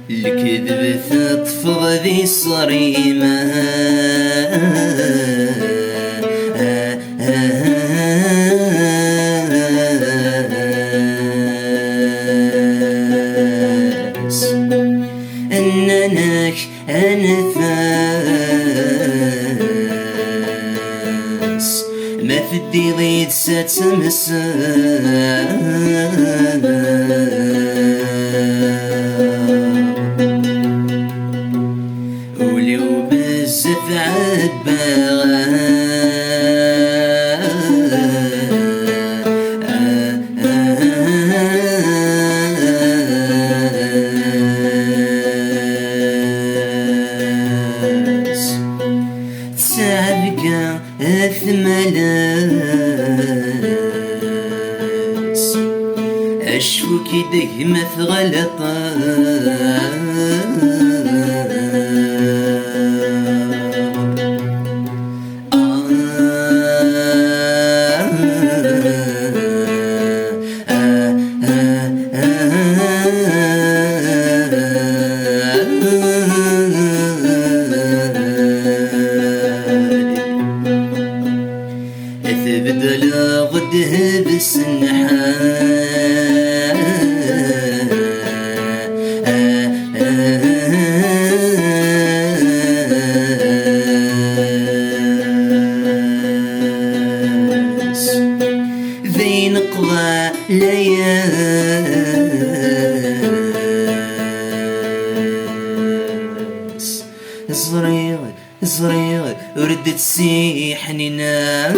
الكذب تطفض ذي صريمة أنك أنفاس ما في الديض ستمس ولو بزاف عباغا تسابقا أثملاس أشفو كده ما في غلطة أثبت غده بالسنحاس ذي نقضى لياس صغير صغير وردت سيحننا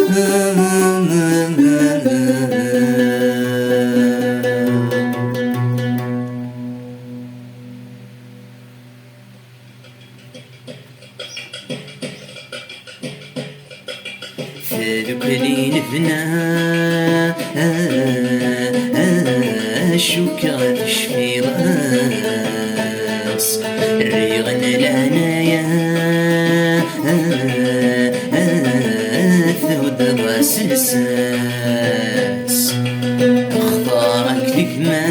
ذوك اللي نبنا شوكة تشفي راس الريغن العنايا ثود راس الساس اختارك لك ما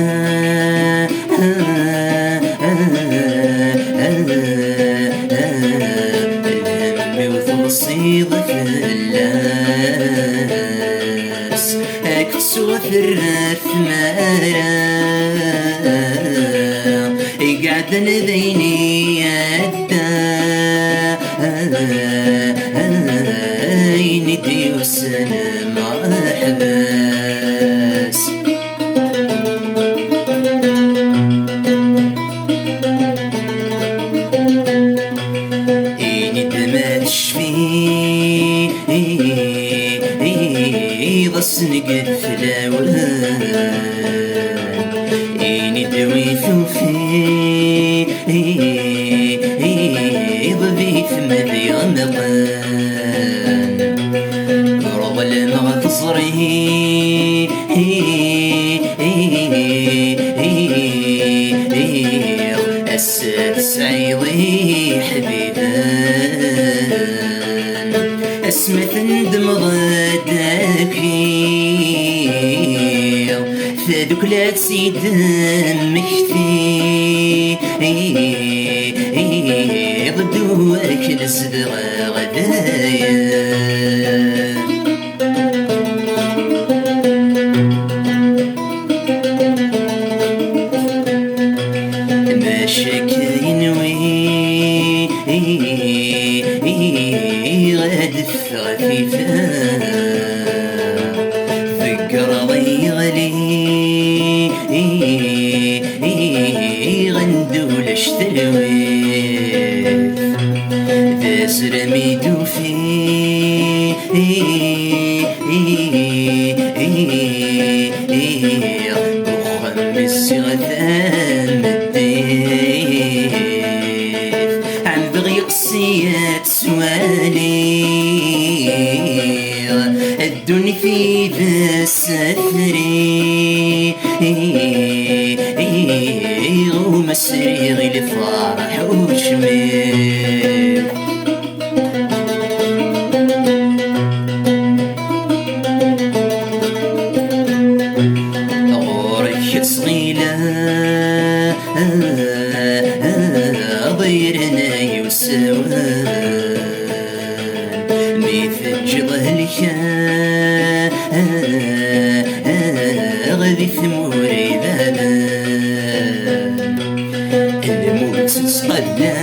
الهم وفصيض فلاس اكسو ثرث مارا قعد ذيني يدا ندي والسلام مرحباس ضسنق الفلاوان ندوي ثوفي ضبي ثم ذي رمضان رضى المغتصري الساد سعيضي حبيبان اسمة ندم غداكي ذوك لا تسيد مكتي غدوك الصدغة غدايا ما شكا ينوي غادف خفيفا ذكر ضي غلي غندول اشتلوي ذاس رميدو في وخمس غثان الديف عم بغي قصيات سوالي الدنيا في ذا السفري ومسري غي الفرح وشمير ميثج ظهلك غادي ثموري بابان الموت تسقلا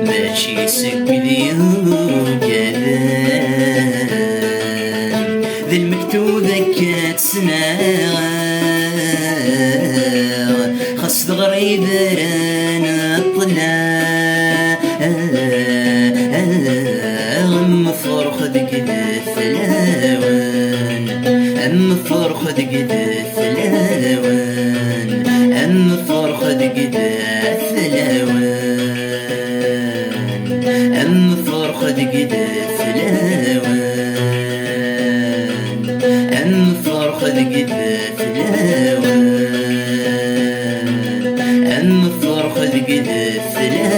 ماشي سكدي وكذان ذي المكتوبة كتسناغ خاص الغريب رانا طلع غم فرخ دق الثلاوان أم فرخ دق الثلاوان أم فرخ دق الثلاوان أم فرخ دق الثلاوان أم فرخ دق الثلاوان أم فرخ دق الثلاوان